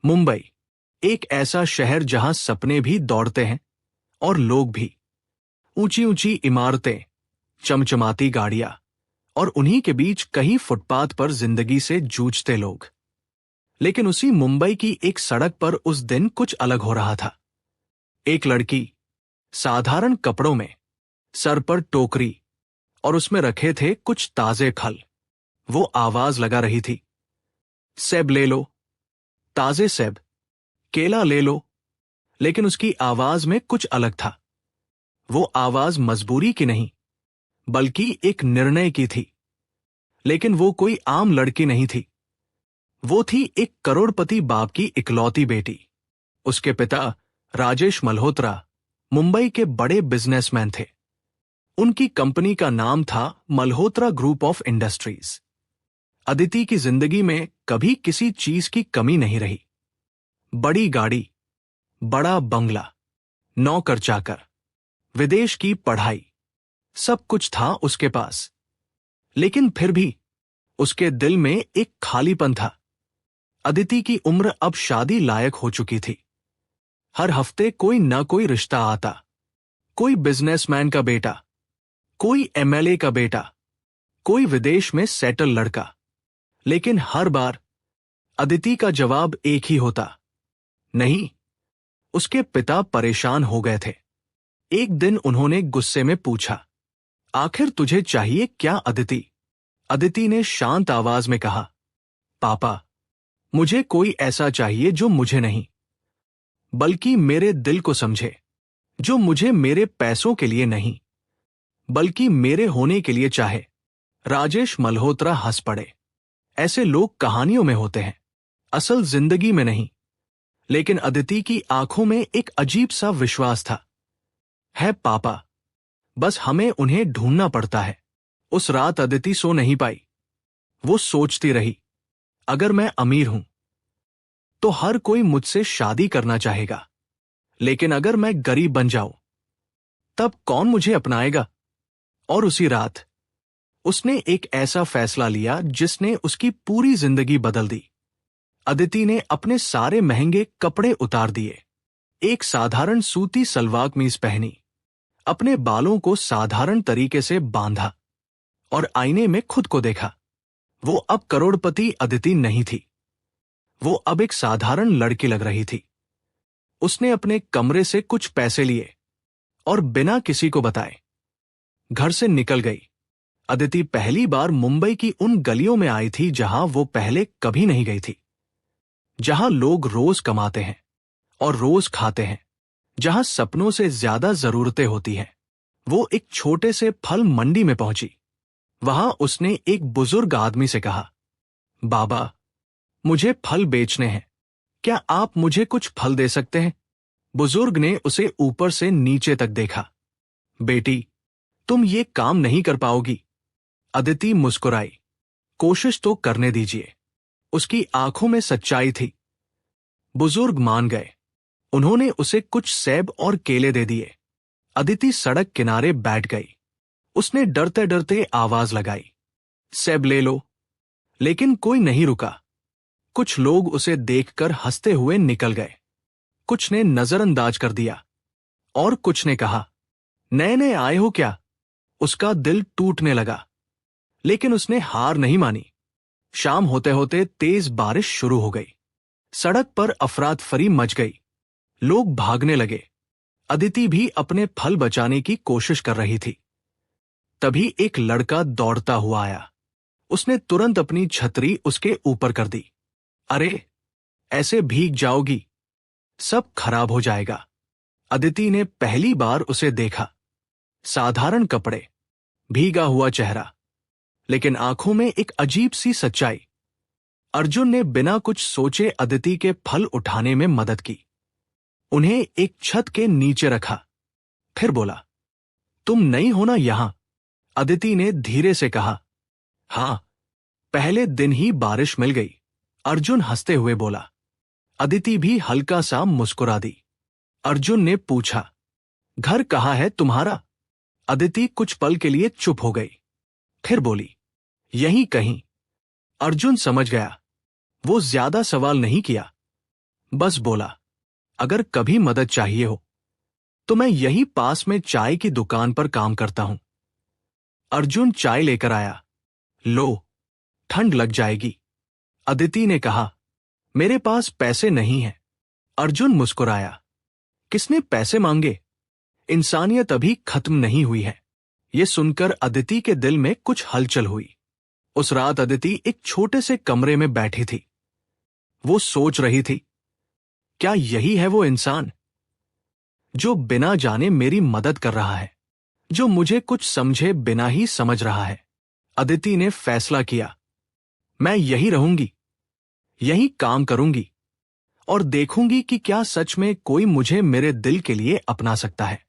मुंबई एक ऐसा शहर जहां सपने भी दौड़ते हैं और लोग भी। ऊंची ऊंची इमारतें, चमचमाती गाड़ियां और उन्हीं के बीच कहीं फुटपाथ पर जिंदगी से जूझते लोग। लेकिन उसी मुंबई की एक सड़क पर उस दिन कुछ अलग हो रहा था। एक लड़की साधारण कपड़ों में, सर पर टोकरी और उसमें रखे थे कुछ ताजे फल, वो आवाज लगा रही थी, सेब ले लो, ताजे सेब, केला ले लो। लेकिन उसकी आवाज में कुछ अलग था। वो आवाज मजबूरी की नहीं, बल्कि एक निर्णय की थी। लेकिन वो कोई आम लड़की नहीं थी। वो थी एक करोड़पति बाप की इकलौती बेटी। उसके पिता राजेश मल्होत्रा मुंबई के बड़े बिजनेसमैन थे। उनकी कंपनी का नाम था Malhotra group of industries. Aditi की जिंदगी में कभी किसी चीज की कमी नहीं रही। बड़ी गाड़ी, बड़ा बंगला, नौकर चाकर, विदेश की पढ़ाई, सब कुछ था उसके पास। लेकिन फिर भी उसके दिल में एक खालीपन था। अदिति की उम्र अब शादी लायक हो चुकी थी। हर हफ्ते कोई न कोई रिश्ता आता, कोई बिजनेसमैन का बेटा, कोई एमएलए का बेटा, कोई विदेश में सेटल लड़का। लेकिन हर बार अदिति का जवाब एक ही होता, नहीं। उसके पिता परेशान हो गए थे। एक दिन उन्होंने गुस्से में पूछा, आखिर तुझे चाहिए क्या अदिति? अदिति ने शांत आवाज में कहा, पापा, मुझे कोई ऐसा चाहिए जो मुझे नहीं, बल्कि मेरे दिल को समझे, जो मुझे मेरे पैसों के लिए नहीं, बल्कि मेरे होने के लिए चाहे। राजेश मल्होत्रा हंस पड़े। ऐसे लोग कहानियों में होते हैं, असल जिंदगी में नहीं। लेकिन अदिति की आंखों में एक अजीब सा विश्वास था। है पापा, बस हमें उन्हें ढूंढना पड़ता है। उस रात अदिति सो नहीं पाई। वो सोचती रही, अगर मैं अमीर हूं तो हर कोई मुझसे शादी करना चाहेगा, लेकिन अगर मैं गरीब बन जाऊं तब कौन मुझे अपनाएगा? और उसी रात उसने एक ऐसा फैसला लिया जिसने उसकी पूरी जिंदगी बदल दी। अदिति ने अपने सारे महंगे कपड़े उतार दिए, एक साधारण सूती सलवार कमीज पहनी, अपने बालों को साधारण तरीके से बांधा और आईने में खुद को देखा। वो अब करोड़पति अदिति नहीं थी। वो अब एक साधारण लड़की लग रही थी। उसने अपने कमरे से कुछ पैसे लिए और बिना किसी को बताए घर से निकल गई। अदिति पहली बार मुंबई की उन गलियों में आई थी जहां वो पहले कभी नहीं गई थी, जहां लोग रोज कमाते हैं और रोज खाते हैं, जहां सपनों से ज्यादा जरूरतें होती हैं। वो एक छोटे से फल मंडी में पहुंची। वहां उसने एक बुजुर्ग आदमी से कहा, बाबा, मुझे फल बेचने हैं, क्या आप मुझे कुछ फल दे सकते हैं? बुजुर्ग ने उसे ऊपर से नीचे तक देखा। बेटी, तुम ये काम नहीं कर पाओगी। अदिति मुस्कुराई, कोशिश तो करने दीजिए। उसकी आंखों में सच्चाई थी। बुजुर्ग मान गए। उन्होंने उसे कुछ सेब और केले दे दिए। अदिति सड़क किनारे बैठ गई। उसने डरते डरते आवाज लगाई, सेब ले लो। लेकिन कोई नहीं रुका। कुछ लोग उसे देखकर हंसते हुए निकल गए, कुछ ने नजरअंदाज कर दिया और कुछ ने कहा, नए नए आए हो क्या? उसका दिल टूटने लगा, लेकिन उसने हार नहीं मानी। शाम होते होते तेज बारिश शुरू हो गई। सड़क पर अफरातफरी मच गई। लोग भागने लगे। अदिति भी अपने फल बचाने की कोशिश कर रही थी। तभी एक लड़का दौड़ता हुआ आया। उसने तुरंत अपनी छतरी उसके ऊपर कर दी। अरे, ऐसे भीग जाओगी, सब खराब हो जाएगा। अदिति ने पहली बार उसे देखा। साधारण कपड़े, भीगा हुआ चेहरा, लेकिन आंखों में एक अजीब सी सच्चाई। अर्जुन ने बिना कुछ सोचे अदिति के फल उठाने में मदद की। उन्हें एक छत के नीचे रखा, फिर बोला, तुम नई हो ना यहां? अदिति ने धीरे से कहा, हां, पहले दिन ही बारिश मिल गई। अर्जुन हंसते हुए बोला। अदिति भी हल्का सा मुस्कुरा दी। अर्जुन ने पूछा, घर कहाँ है तुम्हारा? अदिति कुछ पल के लिए चुप हो गई, फिर बोली, यहीं कहीं। अर्जुन समझ गया। वो ज्यादा सवाल नहीं किया, बस बोला, अगर कभी मदद चाहिए हो तो मैं यही पास में चाय की दुकान पर काम करता हूं। अर्जुन चाय लेकर आया। लो, ठंड लग जाएगी। अदिति ने कहा, मेरे पास पैसे नहीं हैं। अर्जुन मुस्कुराया, किसने पैसे मांगे? इंसानियत अभी खत्म नहीं हुई है। यह सुनकर अदिति के दिल में कुछ हलचल हुई। उस रात अदिति एक छोटे से कमरे में बैठी थी। वो सोच रही थी, क्या यही है वो इंसान जो बिना जाने मेरी मदद कर रहा है, जो मुझे कुछ समझे बिना ही समझ रहा है? अदिति ने फैसला किया, मैं यही रहूंगी, यही काम करूंगी और देखूंगी कि क्या सच में कोई मुझे मेरे दिल के लिए अपना सकता है।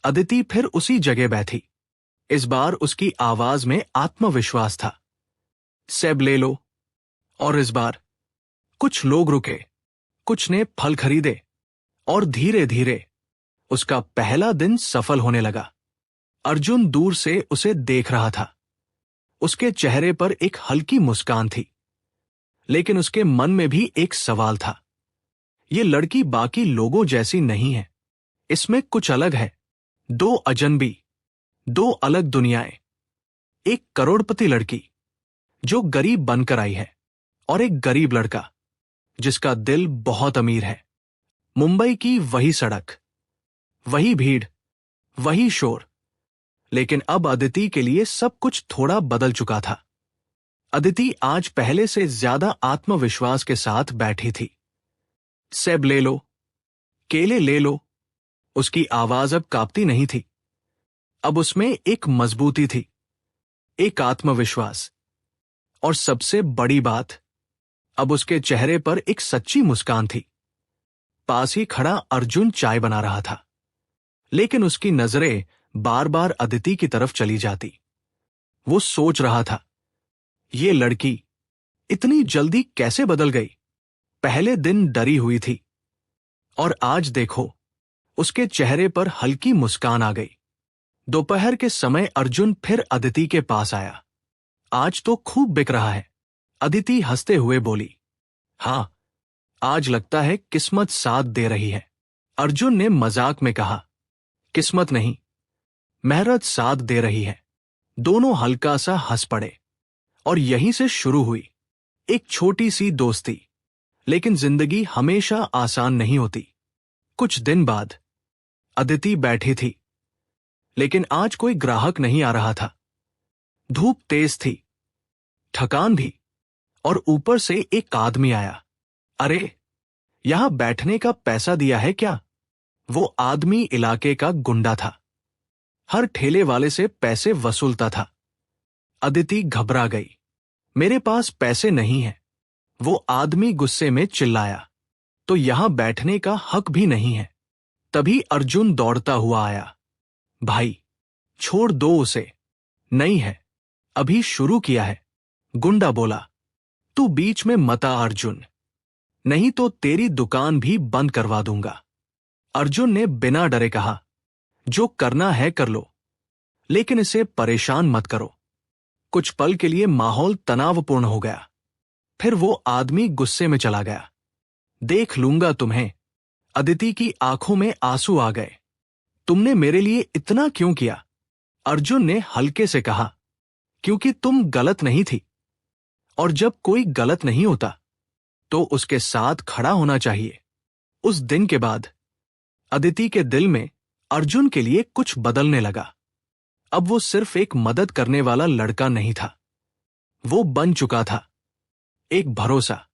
अदिति फिर उसी जगह बैठी। इस बार उसकी आवाज में आत्मविश्वास था। सेब ले लो। और इस बार कुछ लोग रुके, कुछ ने फल खरीदे और धीरे धीरे उसका पहला दिन सफल होने लगा। अर्जुन दूर से उसे देख रहा था। उसके चेहरे पर एक हल्की मुस्कान थी, लेकिन उसके मन में भी एक सवाल था। ये लड़की बाकी लोगों जैसी नहीं है, इसमें कुछ अलग है। दो अजनबी, दो अलग दुनियाएं। एक करोड़पति लड़की जो गरीब बनकर आई है, और एक गरीब लड़का जिसका दिल बहुत अमीर है। मुंबई की वही सड़क, वही भीड़, वही शोर। लेकिन अब अदिति के लिए सब कुछ थोड़ा बदल चुका था। अदिति आज पहले से ज्यादा आत्मविश्वास के साथ बैठी थी। सेब ले लो, केले ले लो। उसकी आवाज अब कांपती नहीं थी। अब उसमें एक मजबूती थी, एक आत्मविश्वास, और सबसे बड़ी बात, अब उसके चेहरे पर एक सच्ची मुस्कान थी। पास ही खड़ा अर्जुन चाय बना रहा था, लेकिन उसकी नजरें बार बार अदिति की तरफ चली जाती। वो सोच रहा था, ये लड़की इतनी जल्दी कैसे बदल गई? पहले दिन डरी हुई थी और आज देखो, उसके चेहरे पर हल्की मुस्कान आ गई। दोपहर के समय अर्जुन फिर अदिति के पास आया। आज तो खूब बिक रहा है। अदिति हंसते हुए बोली, हां, आज लगता है किस्मत साथ दे रही है। अर्जुन ने मजाक में कहा, किस्मत नहीं, मेहनत साथ दे रही है। दोनों हल्का सा हंस पड़े और यहीं से शुरू हुई एक छोटी सी दोस्ती। लेकिन जिंदगी हमेशा आसान नहीं होती। कुछ दिन बाद अदिति बैठी थी, लेकिन आज कोई ग्राहक नहीं आ रहा था। धूप तेज थी, थकान भी, और ऊपर से एक आदमी आया। अरे, यहां बैठने का पैसा दिया है क्या? वो आदमी इलाके का गुंडा था, हर ठेले वाले से पैसे वसूलता था। अदिति घबरा गई। मेरे पास पैसे नहीं है, वो आदमी गुस्से में चिल्लाया। तो यहां बैठने का हक भी नहीं है। तभी अर्जुन दौड़ता हुआ आया। भाई, छोड़ दो उसे, नहीं है, अभी शुरू किया है। गुंडा बोला, तू बीच में मत आ अर्जुन, नहीं तो तेरी दुकान भी बंद करवा दूंगा। अर्जुन ने बिना डरे कहा, जो करना है कर लो, लेकिन इसे परेशान मत करो। कुछ पल के लिए माहौल तनावपूर्ण हो गया। फिर वो आदमी गुस्से में चला गया। देख लूंगा तुम्हें। अदिति की आंखों में आंसू आ गए। तुमने मेरे लिए इतना क्यों किया? अर्जुन ने हल्के से कहा, क्योंकि तुम गलत नहीं थी, और जब कोई गलत नहीं होता तो उसके साथ खड़ा होना चाहिए। उस दिन के बाद अदिति के दिल में अर्जुन के लिए कुछ बदलने लगा। अब वो सिर्फ एक मदद करने वाला लड़का नहीं था, वो बन चुका था एक भरोसा,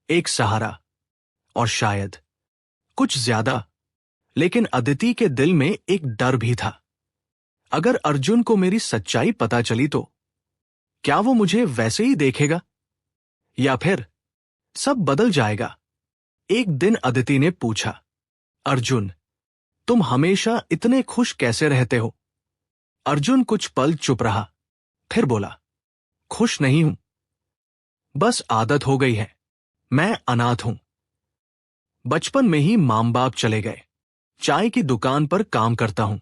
एक सहारा, और शायद कुछ ज्यादा। लेकिन अदिति के दिल में एक डर भी था। अगर अर्जुन को मेरी सच्चाई पता चली तो क्या वो मुझे वैसे ही देखेगा, या फिर सब बदल जाएगा? एक दिन अदिति ने पूछा, अर्जुन, तुम हमेशा इतने खुश कैसे रहते हो? अर्जुन कुछ पल चुप रहा, फिर बोला, खुश नहीं हूं, बस आदत हो गई है। मैं अनाथ हूं। बचपन में ही मां बाप चले गए। चाय की दुकान पर काम करता हूं,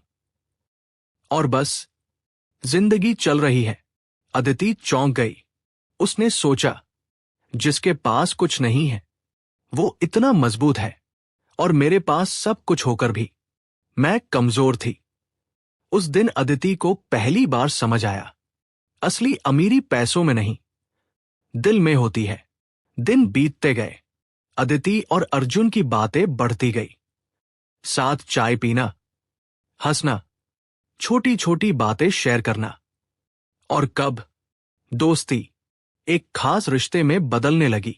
और बस जिंदगी चल रही है। अदिति चौंक गई। उसने सोचा, जिसके पास कुछ नहीं है वो इतना मजबूत है और मेरे पास सब कुछ होकर भी मैं कमजोर थी। उस दिन अदिति को पहली बार समझ आया, असली अमीरी पैसों में नहीं, दिल में होती है। दिन बीतते गए, अदिति और अर्जुन की बातें बढ़ती गई। साथ चाय पीना, हंसना, छोटी छोटी बातें शेयर करना, और कब दोस्ती एक खास रिश्ते में बदलने लगी,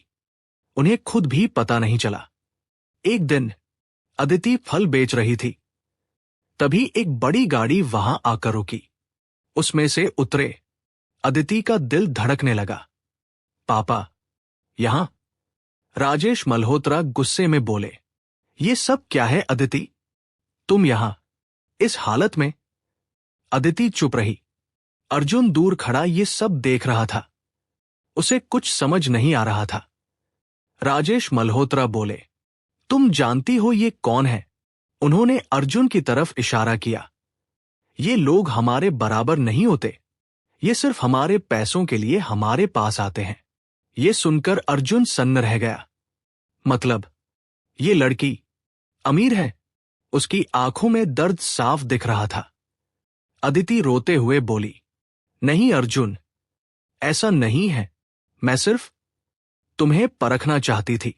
उन्हें खुद भी पता नहीं चला। एक दिन अदिति फल बेच रही थी, तभी एक बड़ी गाड़ी वहां आकर रुकी। उसमें से उतरे। अदिति का दिल धड़कने लगा। पापा, यहां? राजेश मल्होत्रा गुस्से में बोले। ये सब क्या है अदिति? तुम यहां इस हालत में? अदिति चुप रही। अर्जुन दूर खड़ा ये सब देख रहा था। उसे कुछ समझ नहीं आ रहा था। राजेश मल्होत्रा बोले, तुम जानती हो ये कौन है? उन्होंने अर्जुन की तरफ इशारा किया। ये लोग हमारे बराबर नहीं होते। ये सिर्फ हमारे पैसों के लिए हमारे पास आते हैं। ये सुनकर अर्जुन सन्न रह गया। मतलब, ये लड़की अमीर है? उसकी आंखों में दर्द साफ दिख रहा था। अदिति रोते हुए बोली, नहीं अर्जुन, ऐसा नहीं है। मैं सिर्फ तुम्हें परखना चाहती थी।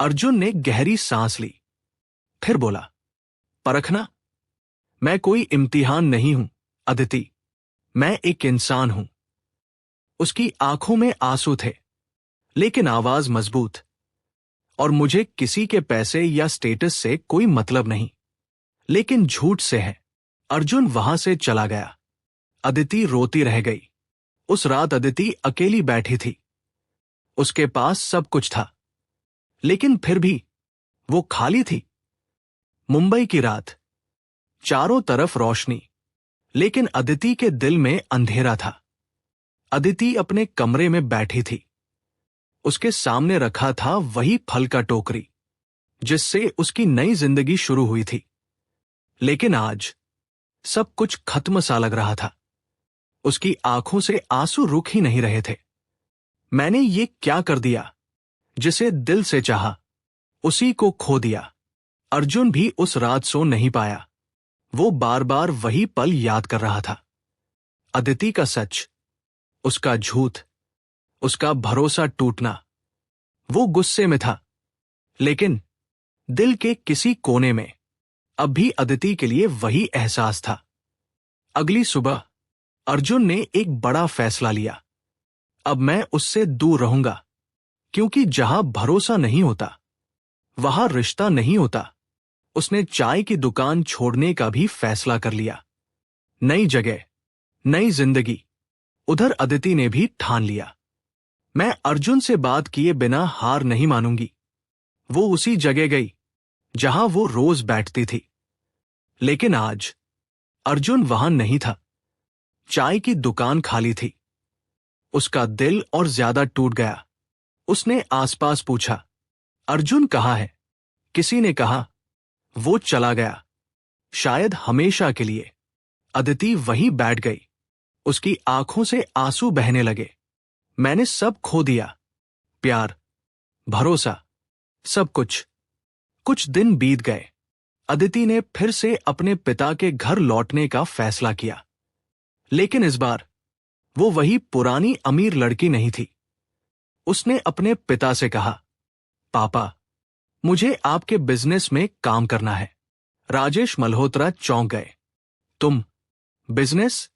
अर्जुन ने गहरी सांस ली, फिर बोला, परखना? मैं कोई इम्तिहान नहीं हूं अदिति, मैं एक इंसान हूं। उसकी आंखों में आंसू थे, लेकिन आवाज मजबूत। और मुझे किसी के पैसे या स्टेटस से कोई मतलब नहीं, लेकिन झूठ से है। अर्जुन वहां से चला गया। अदिति रोती रह गई। उस रात अदिति अकेली बैठी थी। उसके पास सब कुछ था, लेकिन फिर भी वो खाली थी। मुंबई की रात, चारों तरफ रोशनी, लेकिन अदिति के दिल में अंधेरा था। अदिति अपने कमरे में बैठी थी। उसके सामने रखा था वही फल का टोकरी, जिससे उसकी नई जिंदगी शुरू हुई थी। लेकिन आज सब कुछ खत्म सा लग रहा था। उसकी आंखों से आंसू रुक ही नहीं रहे थे। मैंने ये क्या कर दिया? जिसे दिल से चाहा, उसी को खो दिया। अर्जुन भी उस रात सो नहीं पाया। वो बार बार वही पल याद कर रहा था। अदिति का सच, उसका झूठ, उसका भरोसा टूटना। वो गुस्से में था, लेकिन दिल के किसी कोने में अब भी अदिति के लिए वही एहसास था। अगली सुबह अर्जुन ने एक बड़ा फैसला लिया। अब मैं उससे दूर रहूंगा, क्योंकि जहां भरोसा नहीं होता, वहां रिश्ता नहीं होता। उसने चाय की दुकान छोड़ने का भी फैसला कर लिया। नई जगह, नई जिंदगी। उधर अदिति ने भी ठान लिया, मैं अर्जुन से बात किए बिना हार नहीं मानूंगी। वो उसी जगह गई जहां वो रोज बैठती थी। लेकिन आज अर्जुन वहां नहीं था। चाय की दुकान खाली थी। उसका दिल और ज्यादा टूट गया। उसने आसपास पूछा, अर्जुन कहाँ है? किसी ने कहा, वो चला गया, शायद हमेशा के लिए। अदिति वहीं बैठ गई। उसकी आंखों से आंसू बहने लगे। मैंने सब खो दिया, प्यार, भरोसा, सब कुछ। कुछ दिन बीत गए। अदिति ने फिर से अपने पिता के घर लौटने का फैसला किया। लेकिन इस बार वो वही पुरानी अमीर लड़की नहीं थी। उसने अपने पिता से कहा, पापा, मुझे आपके बिजनेस में काम करना है। राजेश मल्होत्रा चौंक गए। तुम बिजनेस?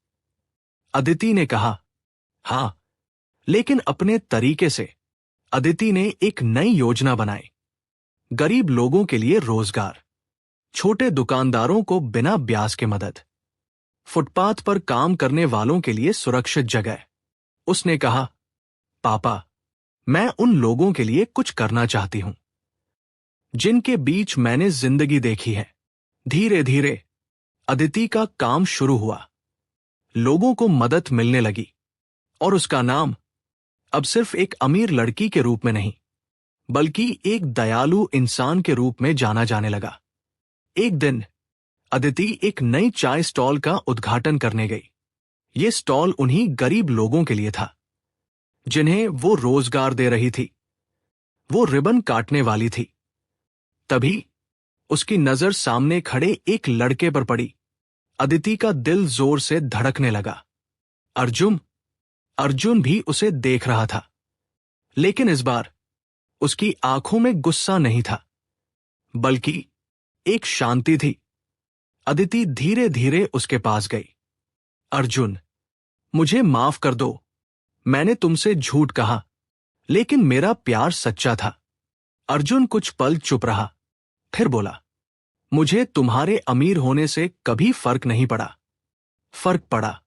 अदिति ने कहा, हां, लेकिन अपने तरीके से। अदिति ने एक नई योजना बनाई। गरीब लोगों के लिए रोजगार, छोटे दुकानदारों को बिना ब्याज के मदद, फुटपाथ पर काम करने वालों के लिए सुरक्षित जगह। उसने कहा, पापा, मैं उन लोगों के लिए कुछ करना चाहती हूं जिनके बीच मैंने जिंदगी देखी है। धीरे धीरे अदिति का काम शुरू हुआ। लोगों को मदद मिलने लगी, और उसका नाम अब सिर्फ एक अमीर लड़की के रूप में नहीं, बल्कि एक दयालु इंसान के रूप में जाना जाने लगा। एक दिन अदिति एक नई चाय स्टॉल का उद्घाटन करने गई। ये स्टॉल उन्हीं गरीब लोगों के लिए था जिन्हें वो रोजगार दे रही थी। वो रिबन काटने वाली थी। तभी उसकी नजर सामने खड़े एक लड़के पर पड़ी। अदिति का दिल जोर से धड़कने लगा। अर्जुन अर्जुन भी उसे देख रहा था, लेकिन इस बार उसकी आंखों में गुस्सा नहीं था, बल्कि एक शांति थी। अदिति धीरे धीरे उसके पास गई। अर्जुन, मुझे माफ कर दो। मैंने तुमसे झूठ कहा, लेकिन मेरा प्यार सच्चा था। अर्जुन कुछ पल चुप रहा, फिर बोला, मुझे तुम्हारे अमीर होने से कभी फर्क नहीं पड़ा। फर्क पड़ा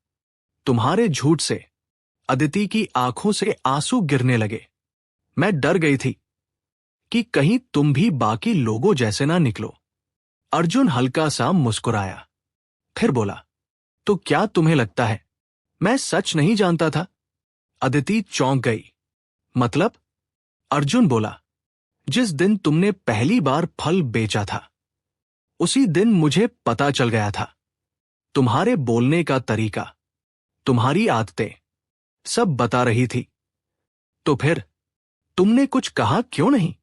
तुम्हारे झूठ से। अदिति की आंखों से आंसू गिरने लगे। मैं डर गई थी कि कहीं तुम भी बाकी लोगों जैसे ना निकलो। अर्जुन हल्का सा मुस्कुराया, फिर बोला, तो क्या तुम्हें लगता है मैं सच नहीं जानता था? अदिति चौंक गई। मतलब? अर्जुन बोला, जिस दिन तुमने पहली बार फल बेचा था, उसी दिन मुझे पता चल गया था। तुम्हारे बोलने का तरीका, तुम्हारी आदतें, सब बता रही थी। तो फिर तुमने कुछ कहा क्यों नहीं?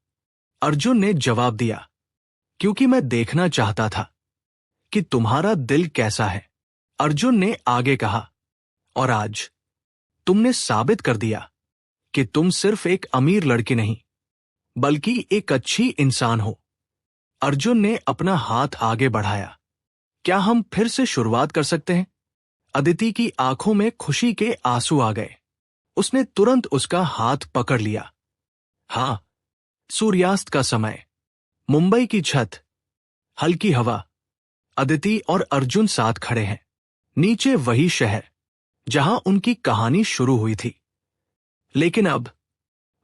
अर्जुन ने जवाब दिया, क्योंकि मैं देखना चाहता था कि तुम्हारा दिल कैसा है। अर्जुन ने आगे कहा, और आज तुमने साबित कर दिया कि तुम सिर्फ एक अमीर लड़की नहीं, बल्कि एक अच्छी इंसान हो। अर्जुन ने अपना हाथ आगे बढ़ाया। क्या हम फिर से शुरुआत कर सकते हैं? अदिति की आंखों में खुशी के आंसू आ गए। उसने तुरंत उसका हाथ पकड़ लिया। हाँ, सूर्यास्त का समय, मुंबई की छत, हल्की हवा, अदिति और अर्जुन साथ खड़े हैं। नीचे वही शहर जहां उनकी कहानी शुरू हुई थी। लेकिन अब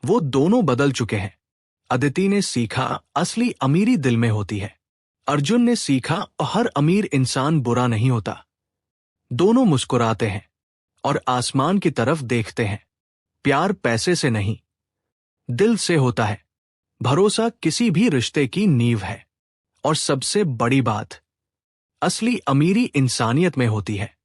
वो दोनों बदल चुके हैं। अदिति ने सीखा असली अमीरी दिल में होती है। अर्जुन ने सीखा हर अमीर इंसान बुरा नहीं होता। दोनों मुस्कुराते हैं और आसमान की तरफ देखते हैं। प्यार पैसे से नहीं, दिल से होता है। भरोसा किसी भी रिश्ते की नींव है। और सबसे बड़ी बात, असली अमीरी इंसानियत में होती है।